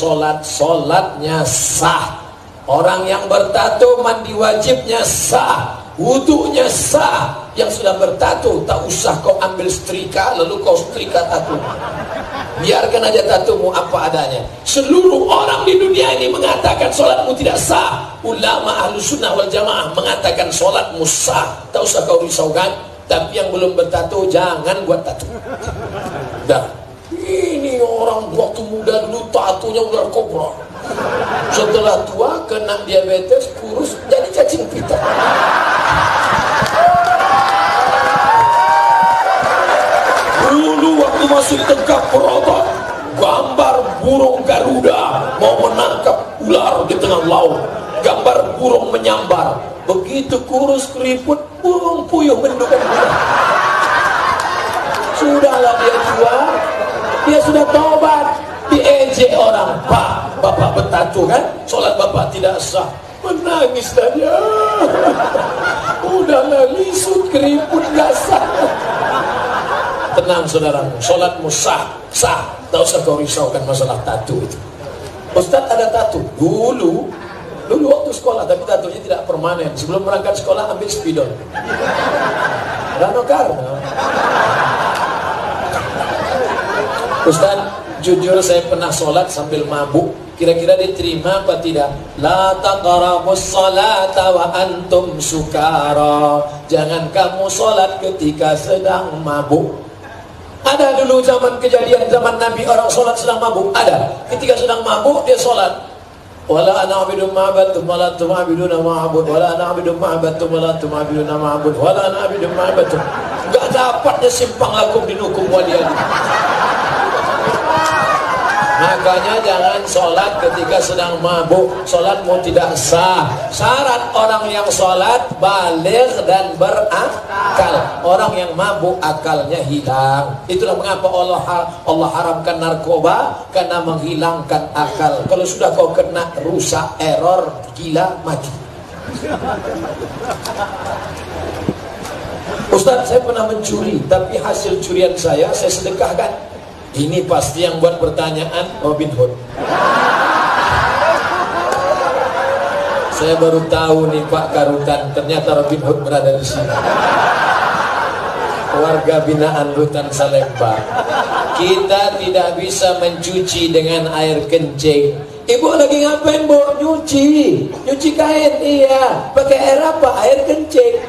sholat, sholatnya sah. Orang yang bertato mandi wajibnya sah, wudunya sah. Yang sudah bertato tak usah kau ambil setrika lalu kau setrika tato. Biarkan aja tatumu apa adanya. Seluruh orang di dunia ini mengatakan sholatmu tidak sah. Ulama ahlu sunnah wal jamaah mengatakan sholatmu sah. Tak usah kau risaukan. Tapi yang belum bertato jangan buat tato. Dah. Ini orang waktu muda dulu tatonya ular kobra. Setelah tua kena diabetes, kurus jadi cacing pita. Dulu waktu masih tegak berotot, gambar burung Garuda mau menangkap ular di tengah laut, gambar burung menyambar. Begitu kurus keriput, burung puyuh mendukung. Sudahlah dia tua, dia sudah taubat, diejek orang. Pak, bapak bertato kan, sholat bapak tidak sah. Menangis saja. Udahlah, lisut keriput gak sah. Tenang saudaramu, sholatmu sah, sah. Tak usah kau risaukan masalah tato itu. Ustaz ada tato dulu waktu sekolah, tapi tatonya tidak permanen. Sebelum berangkat sekolah ambil spidol. Rano Karno. Ustaz, jujur saya pernah sholat sambil mabuk. Kira-kira diterima apa tidak? La taqrabus salata wa antum sukara. Jangan kamu sholat ketika sedang mabuk. Ada dulu zaman kejadian zaman Nabi orang sholat sedang mabuk. Ada. Ketika sedang mabuk dia sholat. Wala ana abidu ma'abatum wala tum'abiduna ma'abud. Wala ana abidu ma'abatum wala tum'abiduna ma'abud. Wala ana abidu ma'abatum. Gak dapatnya simpang lakum dinukum waliyadi. Makanya jangan sholat ketika sedang mabuk. Sholatmu tidak sah. Syarat orang yang sholat baligh dan berakal. Orang yang mabuk akalnya hilang. Itulah mengapa Allah haramkan narkoba, karena menghilangkan akal. Kalau sudah kau kena rusak, error, gila, mati. Ustaz, saya pernah mencuri, tapi hasil curian saya sedekahkan. Ini pasti yang buat pertanyaan Robin Hood. Saya baru tahu nih Pak Karutan, ternyata Robin Hood berada di sini. Warga binaan Rutan Salemba. Kita tidak bisa mencuci dengan air kencing. Ibu lagi ngapain, Bu? Nyuci kain. Iya. Pakai air apa? Air kencing.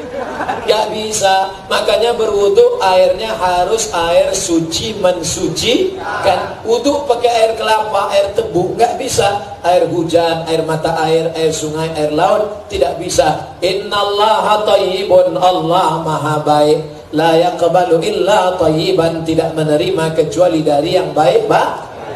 Gak bisa. Makanya berwudu airnya harus air suci, mensucikan. Wudu pakai air kelapa, air tebu, gak bisa. Air hujan, air mata air sungai, air laut, tidak bisa. Innallaha thayyibun, Allah maha baik. La yaqbalu illa thayyiban, tidak menerima kecuali dari yang baik.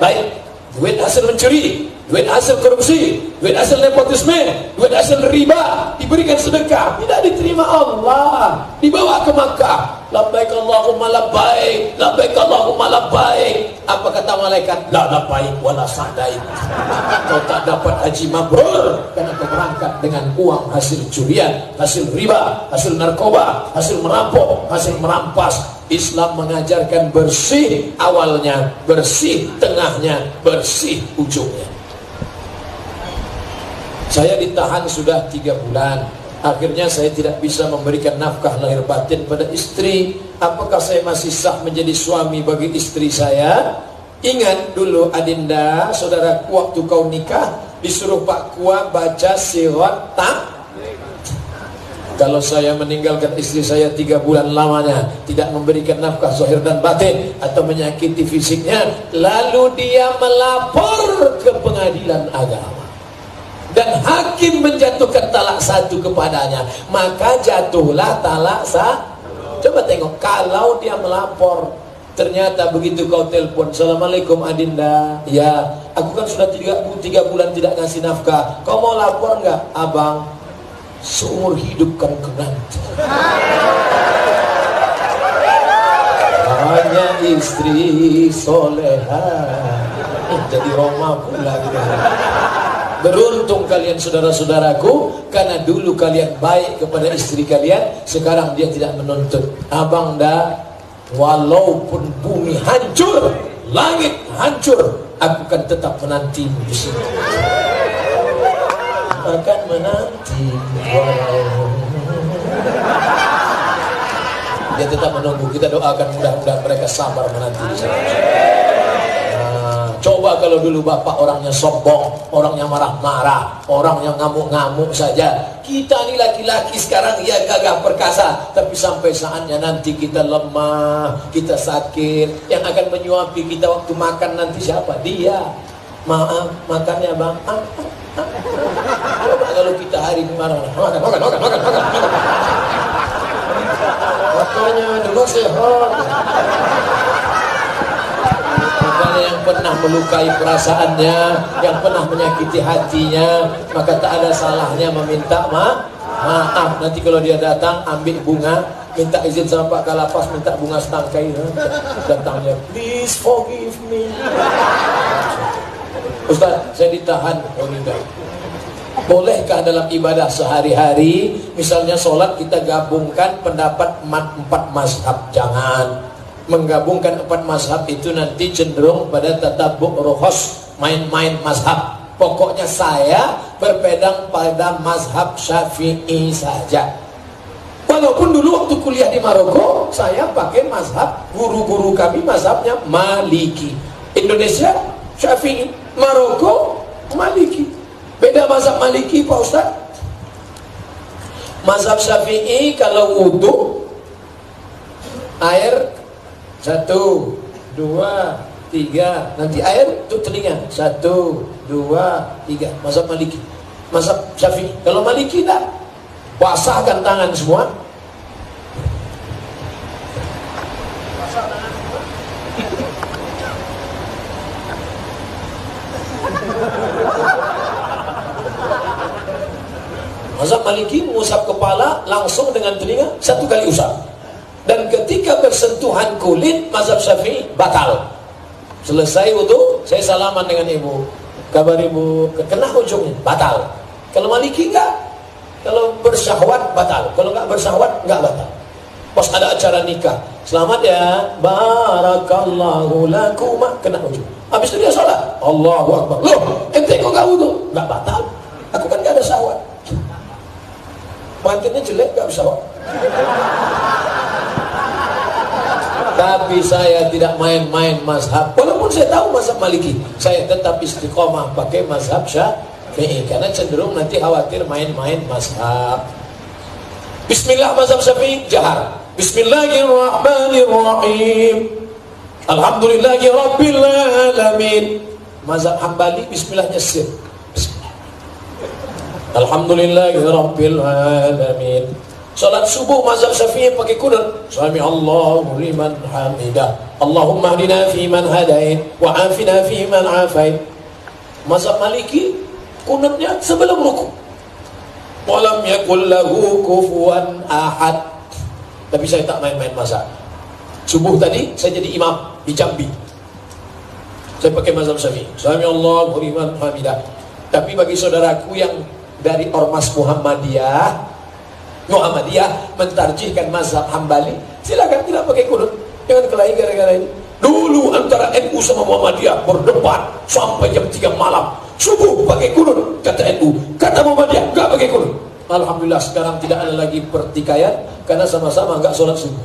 Baik. Duit hasil mencuri, duit hasil korupsi, duit hasil nepotisme, duit hasil riba diberikan sedekah, tidak diterima Allah. Dibawa ke Makkah, labbaik Allahumma labbaik, labbaik Allahumma labbaik. Apa kata malaikat? La labbaik wala sa'daik. Kau tak dapat haji mabrur karena kau berangkat dengan uang hasil curian, hasil riba, hasil narkoba, hasil merampok, hasil merampas. Islam mengajarkan bersih awalnya, bersih tengahnya, bersih ujungnya. Saya ditahan sudah 3 bulan. Akhirnya saya tidak bisa memberikan nafkah lahir batin pada istri. Apakah saya masih sah menjadi suami bagi istri saya? Ingat dulu Adinda, saudaraku, waktu kau nikah disuruh Pak Kua baca sirat tak. Kalau saya meninggalkan istri saya 3 bulan lamanya, tidak memberikan nafkah zahir dan batin, atau menyakiti fisiknya, lalu dia melapor ke pengadilan agama, dan hakim menjatuhkan talak 1 kepadanya, maka jatuhlah talak 1. Coba tengok, kalau dia melapor, ternyata begitu kau telepon, Assalamualaikum Adinda, ya aku kan sudah 3 bulan tidak ngasih nafkah, kau mau lapor nggak? Abang, seumur hidup kan nanti. Hanya istri soleha. Jadi Roma pula gitu. Beruntung kalian saudara-saudaraku, karena dulu kalian baik kepada istri kalian, sekarang dia tidak menuntut. Abang dah, walaupun bumi hancur, langit hancur, aku kan tetap menantimu di sini. Akan menanti dia tetap menunggu. Kita doakan mudah-mudahan mereka sabar menanti di sana. Coba kalau dulu bapak orangnya sombong, orangnya marah-marah, orang yang ngamuk-ngamuk saja. Kita ini laki-laki sekarang ya gagah perkasa, tapi sampai saatnya nanti kita lemah, kita sakit. Yang akan menyuapi kita waktu makan nanti siapa? Dia. Maaf, makannya bang. Coba kalau kita hari ini makan. Makanya dulu sehat. Bukan yang pernah melukai perasaannya, yang pernah menyakiti hatinya, maka tak ada salahnya meminta maaf. Nanti kalau dia datang ambil bunga, minta izin sama Pak Kalapas, minta bunga setangkai. Datangnya, please forgive me. Ustaz, saya ditahan. Oh tidak. Bolehkah dalam ibadah sehari-hari, misalnya sholat kita gabungkan pendapat 4 mazhab? Jangan. Menggabungkan 4 mazhab itu nanti cenderung pada tatabuk rukhas, main-main mazhab. Pokoknya saya berpegang pada mazhab Syafi'i saja. Walaupun dulu waktu kuliah di Maroko, saya pakai mazhab, guru-guru kami mazhabnya Maliki. Indonesia Syafi'i, Maroko Maliki. Beda mazhab Maliki Pak Ustaz. Mazhab Syafi'i kalau wudu air 1, 2, 3, nanti air untuk telinga 1, 2, 3. Mazhab Maliki. Mazhab Syafi'i. Kalau Maliki tak, basahkan tangan semua. Mazhab Maliki mengusap kepala langsung dengan telinga 1 kali usap. Dan ketika bersentuhan kulit, mazhab Syafi'i batal. Selesai wudu, saya salaman dengan ibu. Kabar ibu, kena ujungnya, batal. Kalau Maliki enggak. Kalau bersyahwat batal. Kalau enggak bersyahwat enggak batal. Pas ada acara nikah, selamat ya, barakallahu lakuma, kena ujung. Habis itu dia salat, Allahu Akbar. Loh, ente kok enggak wudu? Enggak batal. Aku kan enggak ada syahwat. Pengantinnya jelek enggak bersyahwat. Tapi saya tidak main-main mazhab. Walaupun saya tahu mazhab Maliki, saya tetap istiqomah pakai mazhab Syafi'i. Karena cenderung nanti khawatir main-main mazhab. Bismillah mazhab Syafi'i, jahar. Bismillahirrahmanirrahim. Alhamdulillahi rabbil alamin. Mazhab Hambali bismillahnya sir. Alhamdulillahi rabbil alamin. Salat subuh mazhab Syafi'i pakai kunut. Sami Allahu liman hamidah. Allahumma hdina fi man hadait wa afina fi man afait. Mazhab Maliki kunutnya sebelum ruku. Walam yakul lahu kufuwan ahad. Tapi saya tak main-main mazhab. Subuh tadi saya jadi imam di Jambi. Saya pakai mazhab Syafi'i. Sami Allahu liman hamidah. Tapi bagi saudaraku yang dari Ormas Muhammadiyah mentarjihkan mazhab Hambali, silakan tidak pakai kunut. Jangan kelahi gara-gara ini. Dulu antara NU sama Muhammadiyah berdebat sampai jam 3 malam. Subuh pakai kunut, kata NU. Kata Muhammadiyah, enggak pakai kunut. Alhamdulillah sekarang tidak ada lagi pertikaian karena sama-sama enggak sholat subuh.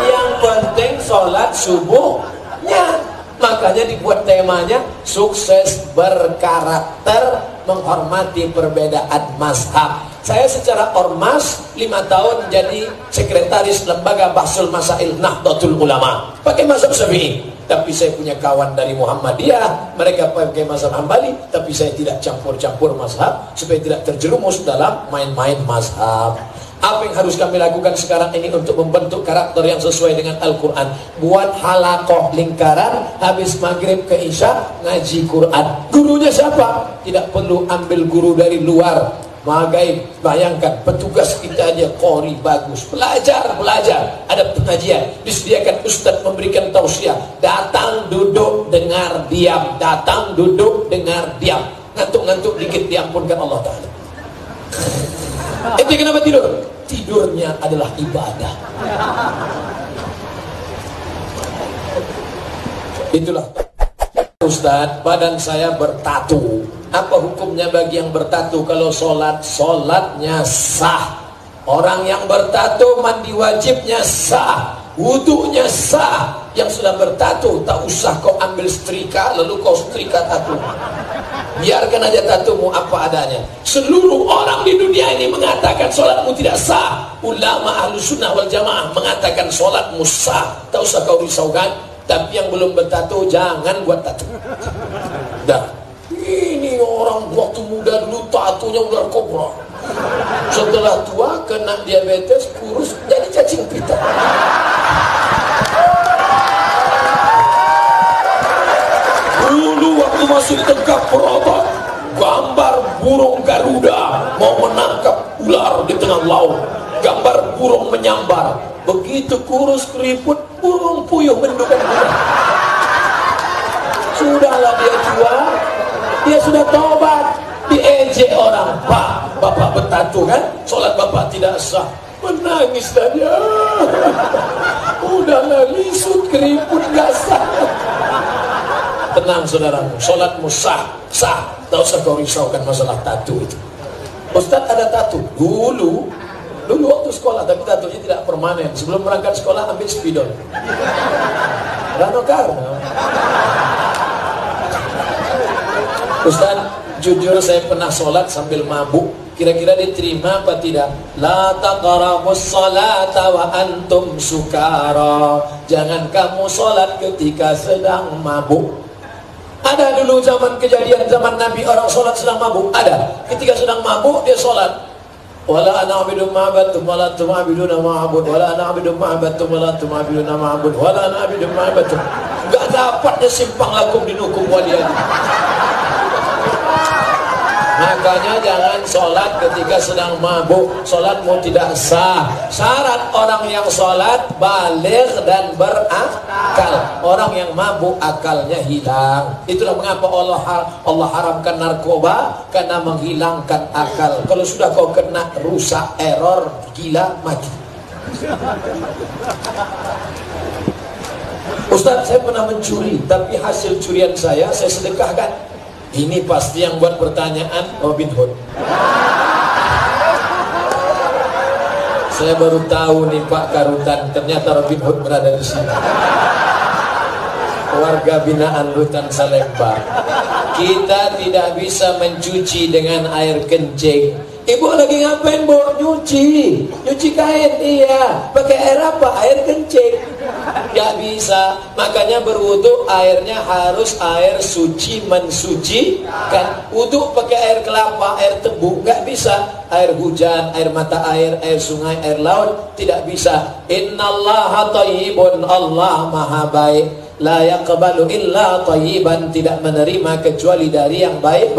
Yang penting sholat subuhnya. Makanya dibuat temanya sukses berkarakter, menghormati perbedaan mazhab. Saya secara ormas 5 tahun jadi sekretaris lembaga Bahsul Masail Nahdlatul Ulama pakai mazhab Syafi'i. Tapi saya punya kawan dari Muhammadiyah, mereka pakai mazhab Hambali, tapi saya tidak campur-campur mazhab supaya tidak terjerumus dalam main-main mazhab. Apa yang harus kami lakukan sekarang ini untuk membentuk karakter yang sesuai dengan Al-Quran? Buat halakoh lingkaran, habis maghrib ke isya ngaji Quran. Gurunya siapa? Tidak perlu ambil guru dari luar. Magai, bayangkan petugas kita aja qori bagus. Belajar. Ada pengajian, disediakan ustaz memberikan tausiah. Datang, duduk, dengar, diam. Datang, duduk, dengar, diam. Ngantuk-ngantuk dikit diampunkan Allah Ta'ala. Itu kenapa tidur? Tidurnya adalah ibadah. Itulah Ustadz, badan saya bertatu. Apa hukumnya bagi yang bertatu kalau sholat? Sholatnya sah. Orang yang bertatu mandi wajibnya sah, wudunya sah. Yang sudah bertatu tak usah kau ambil setrika lalu kau setrika tatu. Biarkan aja tatumu apa adanya. Seluruh orang di dunia ini mengatakan sholatmu tidak sah. Ulama ahlu sunnah wal jamaah mengatakan sholatmu sah. Tak usah kau risaukan. Tapi yang belum bertato jangan buat tato. Dah. Ini orang waktu muda dulu tatonya ular kobra. Setelah tua kena diabetes, kurus jadi cacing pita. Dulu waktu masih tegak berotot, gambar burung Garuda mau menangkap ular di tengah laut. Gambar burung menyambar. Begitu kurus keriput, burung puyuh mendukan bulan. Sudahlah dia tua, dia sudah tobat. Diejek orang, Pak, bapak bertato kan? Sholat bapak tidak sah. Menangis dia. Udahlah lisut keriput gak sah. Tenang saudaraku, sholatmu sah, sah. Tak usah kau risaukan masalah tato itu. Ustadz ada tato dulu waktu sekolah, tapi tatonya tidak permanen. Sebelum berangkat sekolah ambil spidol. Rano Karno. Ustaz, jujur saya pernah sholat sambil mabuk. Kira-kira diterima apa tidak? La taqrabus salata wa antum sukara. Jangan kamu sholat ketika sedang mabuk. Ada dulu zaman kejadian zaman Nabi orang sholat sedang mabuk. Ada. Ketika sedang mabuk dia sholat. Wala ana abidu ma'abatum wala tum'abiduna ma'abud wala ana abidu ma'abatum wala tum'abiduna ma'abud wala ana abidu ma'abatum. Enggak dapatnya simpang lakum dinukum waliyadi. Makanya jangan sholat ketika sedang mabuk. Sholatmu tidak sah. Syarat orang yang sholat baligh dan berakal. Orang yang mabuk akalnya hilang. Itulah mengapa Allah haramkan narkoba, karena menghilangkan akal. Kalau sudah kau kena rusak, error, gila, mati. Ustaz, saya pernah mencuri, tapi hasil curian saya sedekahkan. Ini pasti yang buat pertanyaan Robin Hood. Saya baru tahu nih Pak Karutan, ternyata Robin Hood berada di sini. Warga binaan Rutan Salemba. Kita tidak bisa mencuci dengan air kencing. Ibu lagi ngapain, Bu? Nyuci kain. Iya. Pakai air apa? Air kencing. Gak bisa. Makanya berwudu airnya harus air suci, mensucikan. Wudu pakai air kelapa, air tebu, gak bisa. Air hujan, air mata air sungai, air laut, tidak bisa. Innallaha thayyibun, Allah maha baik. La yaqbalu illa thayyiban, tidak menerima kecuali dari yang baik.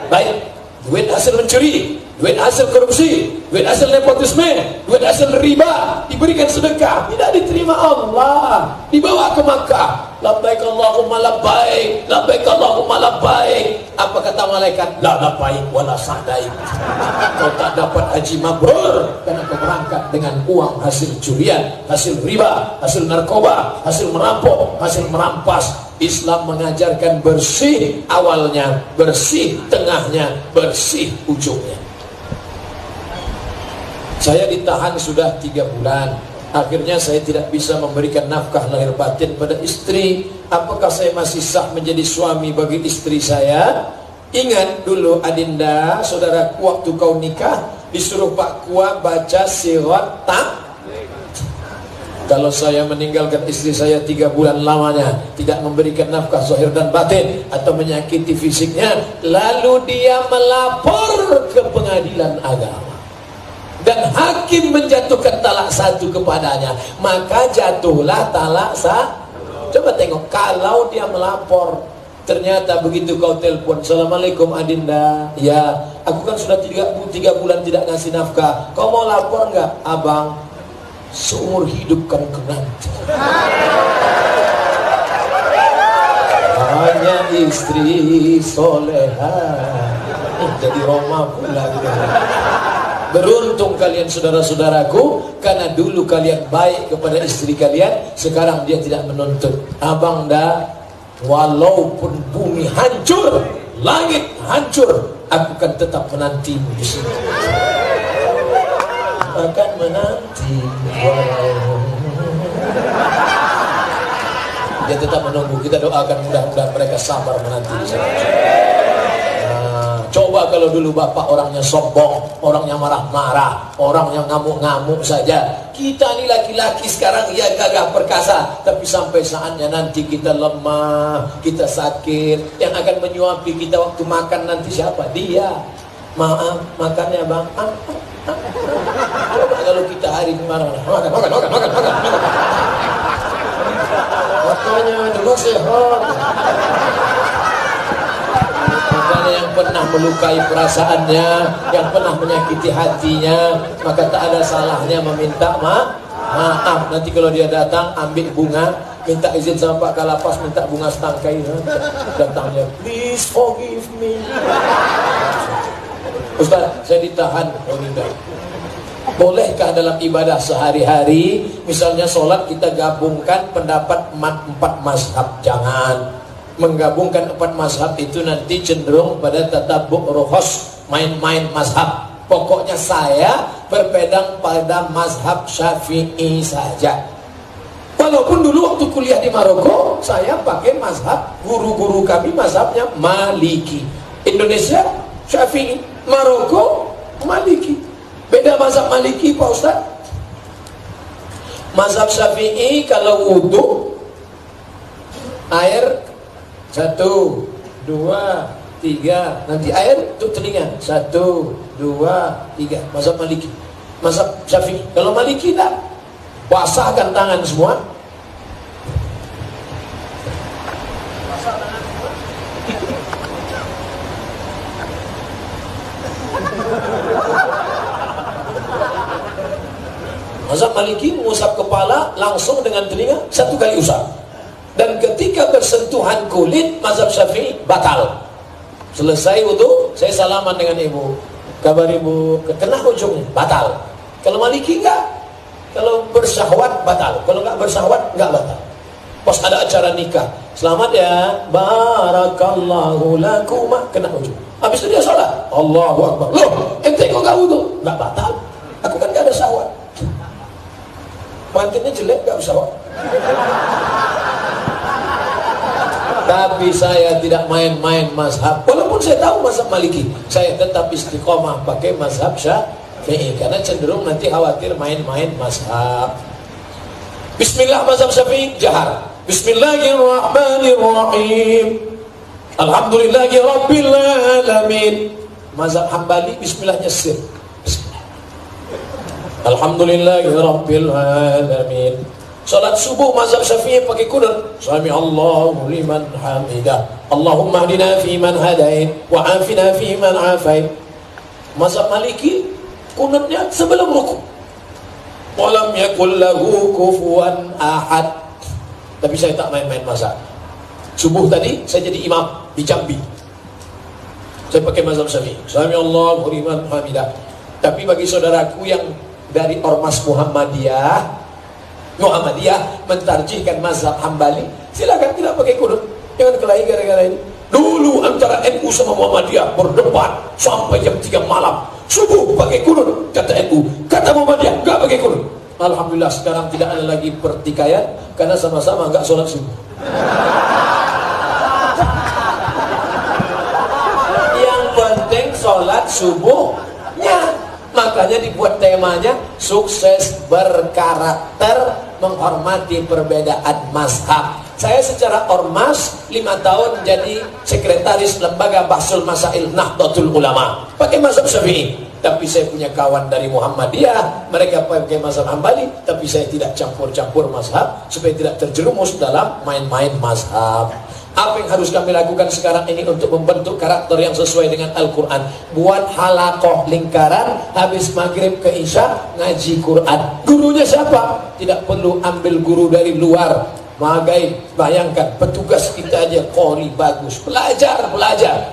Baik. Duit hasil mencuri, duit hasil korupsi, duit hasil nepotisme, duit hasil riba diberikan sedekah, tidak diterima Allah, dibawa ke Makkah. Labbaik Allahumma labbaik, labbaik Allahumma labbaik. Apa kata malaikat? La labbaik wala sa'daik. Kau tak dapat haji mabrur karena kau berangkat dengan uang hasil curian, hasil riba, hasil narkoba, hasil merampok, hasil merampas. Islam mengajarkan bersih awalnya, bersih tengahnya, bersih ujungnya. Saya ditahan sudah 3 bulan. Akhirnya saya tidak bisa memberikan nafkah lahir batin pada istri. Apakah saya masih sah menjadi suami bagi istri saya? Ingat dulu Adinda, saudaraku, waktu kau nikah disuruh Pak Kua baca sirat tak. Kalau saya meninggalkan istri saya 3 bulan lamanya, tidak memberikan nafkah zahir dan batin, atau menyakiti fisiknya, lalu dia melapor ke pengadilan agama dan hakim menjatuhkan talak 1 kepadanya, maka jatuhlah talak 1. Coba tengok, kalau dia melapor, ternyata begitu kau telepon, Assalamualaikum Adinda, ya aku kan sudah 3 bulan tidak ngasih nafkah, kau mau lapor nggak? Abang, seumur hidup kan nanti hanya istri soleha. Jadi Roma pula gitu. Beruntung kalian saudara-saudaraku, karena dulu kalian baik kepada istri kalian, sekarang dia tidak menuntut. Abang dah walaupun bumi hancur, langit hancur, aku kan tetap menantimu di sini. Akan menanti. Dia tetap menunggu. Kita doakan mudah-mudahan mereka sabar menanti di sana. Coba kalau dulu bapak orangnya sombong, orangnya marah-marah, orang yang ngamuk-ngamuk saja. Kita ini laki-laki sekarang ya gagah perkasa, tapi sampai saatnya nanti kita lemah, kita sakit. Yang akan menyuapi kita waktu makan nanti siapa? Dia. Maaf, makannya bang. Coba kalau kita hari ini marah, makan. Makanya dulu sehat. Bukan yang pernah melukai perasaannya, yang pernah menyakiti hatinya, maka tak ada salahnya meminta maaf. Nanti kalau dia datang ambil bunga, minta izin sama Pak Kalapas, minta bunga setangkai. Datangnya, please forgive me. Ustaz, saya ditahan. Oh tidak. Bolehkah dalam ibadah sehari-hari, misalnya sholat kita gabungkan pendapat empat mazhab? Jangan. Menggabungkan 4 mazhab itu nanti cenderung pada tatabuk ruhos, main-main mazhab. Pokoknya saya berpegang pada mazhab Syafi'i saja. Walaupun dulu waktu kuliah di Maroko, saya pakai mazhab, guru-guru kami mazhabnya Maliki. Indonesia Syafi'i, Maroko Maliki. Beda mazhab Maliki Pak Ustaz. Mazhab Syafi'i kalau wudu, air 1, 2, 3, nanti air untuk telinga 1, 2, 3. Mazhab Maliki. Mazhab Syafi'i. Kalau Maliki tak, basahkan tangan semua. Mazhab Maliki mengusap kepala langsung dengan telinga 1 kali usap. Dan ketika bersentuhan kulit, mazhab Syafi'i batal. Selesai wudu, saya salaman dengan ibu. Kabar ibu, kena ujungnya, batal. Kalau Maliki enggak. Kalau bersyahwat batal. Kalau enggak bersyahwat enggak batal. Pas ada acara nikah, selamat ya, barakallahu lakuma, kena ujung. Habis itu dia salat, Allahu Akbar. Loh, ente kok enggak wudu? Enggak batal. Aku kan enggak ada syahwat. Mantinnya jelek enggak syahwat. Tapi saya tidak main-main mazhab. Walaupun saya tahu mazhab Maliki, saya tetap istiqomah pakai mazhab Syafi'i. Karena cenderung nanti khawatir main-main mazhab. Bismillah mazhab Syafi'i, jahar. Bismillahirrahmanirrahim. Alhamdulillahi rabbil alamin. Mazhab Hambali bismillahnya sir. Bismillah. Alhamdulillahi rabbil alamin. Salat subuh mazhab Syafi'i pakai kunut. Sami Allahu liman hamidah. Allahumma hdina fi man hadait wa afina fi man afait. Mazhab Maliki kunutnya sebelum rukuk. Walam yakul lahu kufuwan ahad. Tapi saya tak main-main mazhab. Subuh tadi saya jadi imam di Jambi. Saya pakai mazhab Syafi'i. Sami Allahu liman hamidah. Tapi bagi saudaraku yang dari Ormas Muhammadiyah mentarjihkan mazhab Hambali, silakan tidak pakai kunut. Jangan kelahi gara-gara ini. Dulu antara NU sama Muhammadiyah berdebat sampai jam 3 malam. Subuh pakai kunut, kata NU. Kata Muhammadiyah, enggak pakai kunut. Alhamdulillah sekarang tidak ada lagi pertikaian karena sama-sama enggak sholat subuh. Yang penting sholat subuhnya. Makanya dibuat temanya sukses berkarakter, menghormati perbedaan mazhab. Saya secara ormas 5 tahun jadi sekretaris lembaga Bahsul Masail Nahdlatul Ulama pakai mazhab Syafi'i. Tapi saya punya kawan dari Muhammadiyah, mereka pakai mazhab Hambali, tapi saya tidak campur-campur mazhab supaya tidak terjerumus dalam main-main mazhab. Apa yang harus kami lakukan sekarang ini untuk membentuk karakter yang sesuai dengan Al-Quran? Buat halakoh lingkaran, habis maghrib ke isya ngaji Quran. Gurunya siapa? Tidak perlu ambil guru dari luar. Magai, bayangkan petugas kita aja qori bagus, belajar,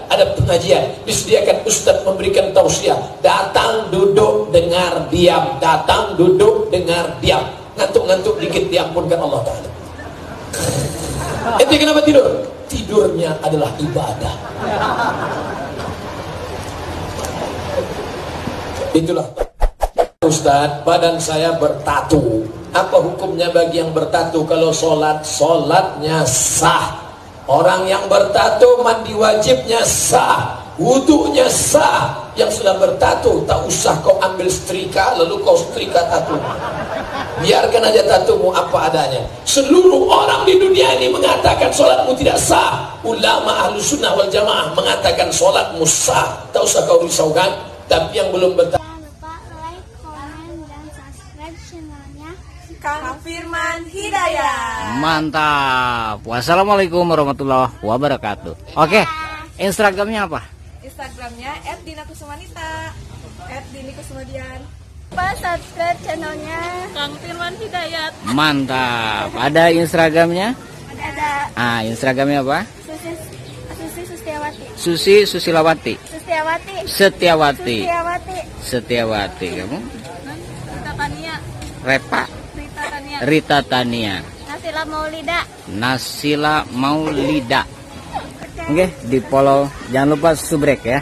ada pengajian, disediakan ustaz memberikan tausiah, datang duduk dengar diam, datang duduk dengar diam, ngantuk-ngantuk dikit diampunkan Allah Ta'ala. Ente kenapa tidur? tidurnya adalah ibadah. Itulah Ustadz, badan saya bertatu. Apa hukumnya bagi yang bertatu? Kalau sholat, sholatnya sah. Orang yang bertatu, mandi wajibnya sah, wudunya sah. Yang sudah bertatu, tak usah kau ambil setrika lalu kau setrika tatu. Biarkan aja tatumu apa adanya. Seluruh orang di dunia ini mengatakan sholatmu tidak sah. Ulama ahlu sunnah wal jamaah mengatakan sholatmu sah. Tak usah kau risaukan. Tapi yang belum bertatu, Kang Firman Hidayat. Mantap. Wassalamualaikum warahmatullahi wabarakatuh. Oke, Instagramnya apa? Instagramnya @dinakusumanita, @dinikusumadian. Subscribe channelnya Kang Firman Hidayat. Mantap. Ada Instagramnya? ada Instagramnya apa? Susi Sustiawati. Susi Susilawati. Sustiawati. Setiawati. Sustiawati. Setiawati. Kamu? Rita Tania. Repa. Rita Tania. Rita Tania. Nasila Maulida. Nasila Maulida. Oke, di follow. Jangan lupa subrek ya.